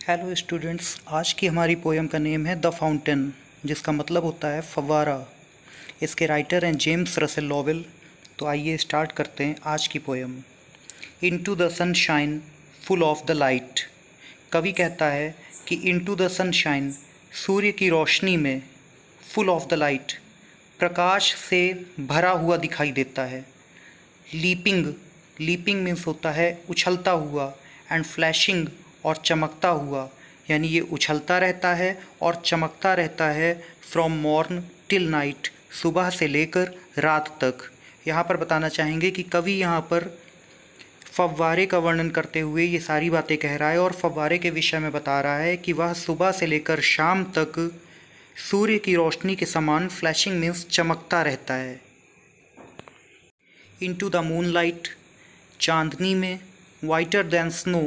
Hello students, आज की हमारी पोएम का नेम है द फाउंटेन, जिसका मतलब होता है फव्वारा। इसके राइटर हैं जेम्स रसेल लॉवेल। तो आइए स्टार्ट करते हैं आज की poem. Into the sunshine full of the light. कवि कहता है कि इनटू द सनशाइन, सूर्य की रोशनी में, फुल ऑफ द लाइट, प्रकाश से भरा हुआ दिखाई देता है। लीपिंग, लीपिंग मीन्स होता है उछलता हुआ, एंड फ्लैशिंग और चमकता हुआ, यानी ये उछलता रहता है और चमकता रहता है फ्रॉम मॉर्न टिल नाइट, सुबह से लेकर रात तक। यहाँ पर बताना चाहेंगे कि कवि यहाँ पर फव्वारे का वर्णन करते हुए ये सारी बातें कह रहा है और फव्वारे के विषय में बता रहा है कि वह सुबह से लेकर शाम तक सूर्य की रोशनी के समान, फ्लैशिंग मीन्स चमकता रहता है। इनटू द मूनलाइट, चांदनी में, वाइटर दैन स्नो,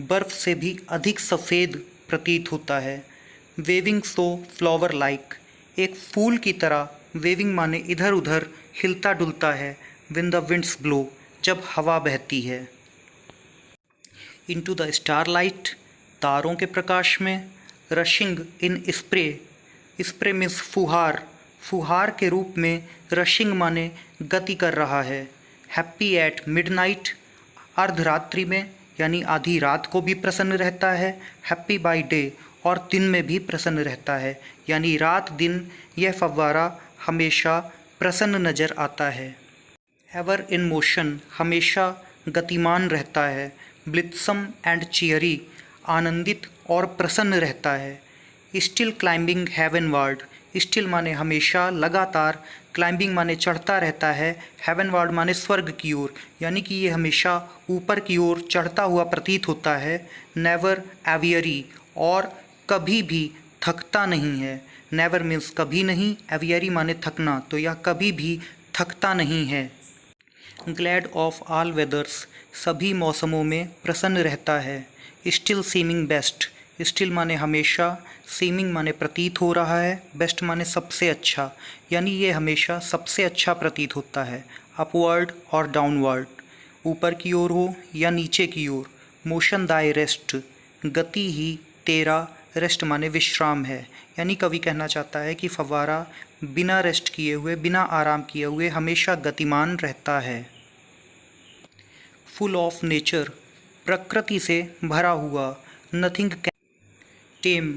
बर्फ़ से भी अधिक सफ़ेद प्रतीत होता है। वेविंग सो फ्लावर लाइक, एक फूल की तरह, वेविंग माने इधर उधर हिलता डुलता है। विन द विंड्स ब्लो, जब हवा बहती है। इनटू द स्टारलाइट, तारों के प्रकाश में, रशिंग इन स्प्रे, स्प्रे मीन्स फुहार, फुहार के रूप में, रशिंग माने गति कर रहा है। हैप्पी एट मिडनाइट, अर्धरात्रि में यानी आधी रात को भी प्रसन्न रहता है। हैप्पी बाय डे, और दिन में भी प्रसन्न रहता है, यानी रात दिन यह फव्वारा हमेशा प्रसन्न नज़र आता है। एवर इन मोशन, हमेशा गतिमान रहता है। ब्लिथसम एंड चियरी, आनंदित और प्रसन्न रहता है। स्टिल क्लाइंबिंग हेवनवार्ड, स्टिल माने हमेशा, लगातार, क्लाइंबिंग माने चढ़ता रहता है, हेवनवार्ड माने स्वर्ग की ओर, यानी कि ये हमेशा ऊपर की ओर चढ़ता हुआ प्रतीत होता है। नेवर एवियरी, और कभी भी थकता नहीं है। नेवर मीन्स कभी नहीं, एवियरी माने थकना, तो यह कभी भी थकता नहीं है। ग्लैड ऑफ ऑल वेदर्स, सभी मौसमों में प्रसन्न रहता है। स्टिल सीमिंग बेस्ट, स्टिल माने हमेशा, सीमिंग माने प्रतीत हो रहा है, बेस्ट माने सबसे अच्छा, यानी ये हमेशा सबसे अच्छा प्रतीत होता है। अपवर्ड और डाउनवर्ड, ऊपर की ओर हो या नीचे की ओर। मोशन दाई रेस्ट, गति ही तेरा, रेस्ट माने विश्राम है, यानी कवि कहना चाहता है कि फव्वारा बिना रेस्ट किए हुए, बिना आराम किए हुए हमेशा गतिमान रहता है। फुल ऑफ नेचर, प्रकृति से भरा हुआ। नथिंग कैन टेम,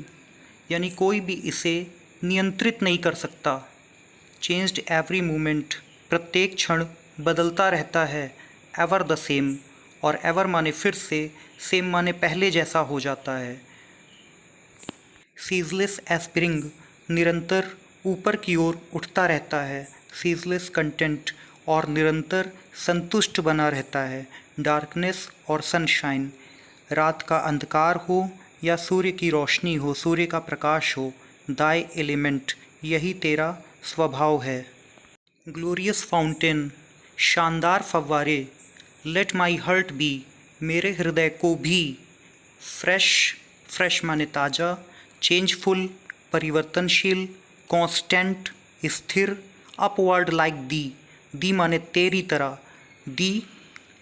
यानी कोई भी इसे नियंत्रित नहीं कर सकता। चेंज्ड एवरी मोमेंट, प्रत्येक क्षण बदलता रहता है। एवर द सेम, और एवर माने फिर से, सेम माने पहले जैसा हो जाता है। सीजलेस एस्पिरिंग, निरंतर ऊपर की ओर उठता रहता है। सीजलेस कंटेंट, और निरंतर संतुष्ट बना रहता है। डार्कनेस और सनशाइन, रात का अंधकार हो या सूर्य की रोशनी हो, सूर्य का प्रकाश हो। दाई एलिमेंट, यही तेरा स्वभाव है। ग्लोरियस फाउंटेन, शानदार फव्वारे। लेट माई हार्ट बी, मेरे हृदय को भी। फ्रेश, फ्रेश माने ताज़ा। चेंजफुल, परिवर्तनशील। कांस्टेंट, स्थिर। अपवर्ड लाइक दी, दी माने तेरी तरह, दी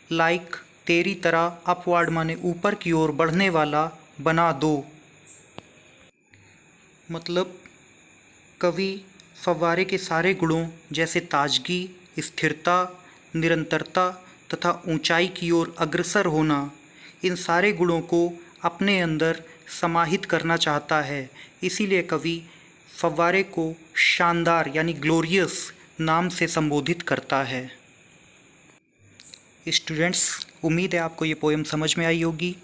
लाइक तेरी तरह। अपवर्ड माने ऊपर की ओर बढ़ने वाला, बना दो। मतलब कवि फव्वारे के सारे गुणों जैसे ताजगी, स्थिरता, निरंतरता तथा ऊंचाई की ओर अग्रसर होना, इन सारे गुणों को अपने अंदर समाहित करना चाहता है। इसीलिए कवि फव्वारे को शानदार यानी ग्लोरियस नाम से संबोधित करता है। स्टूडेंट्स, उम्मीद है आपको ये पोएम समझ में आई होगी।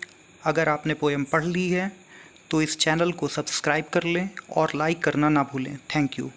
अगर आपने पोएम पढ़ ली है तो इस चैनल को सब्सक्राइब कर लें और लाइक करना ना भूलें। Thank you.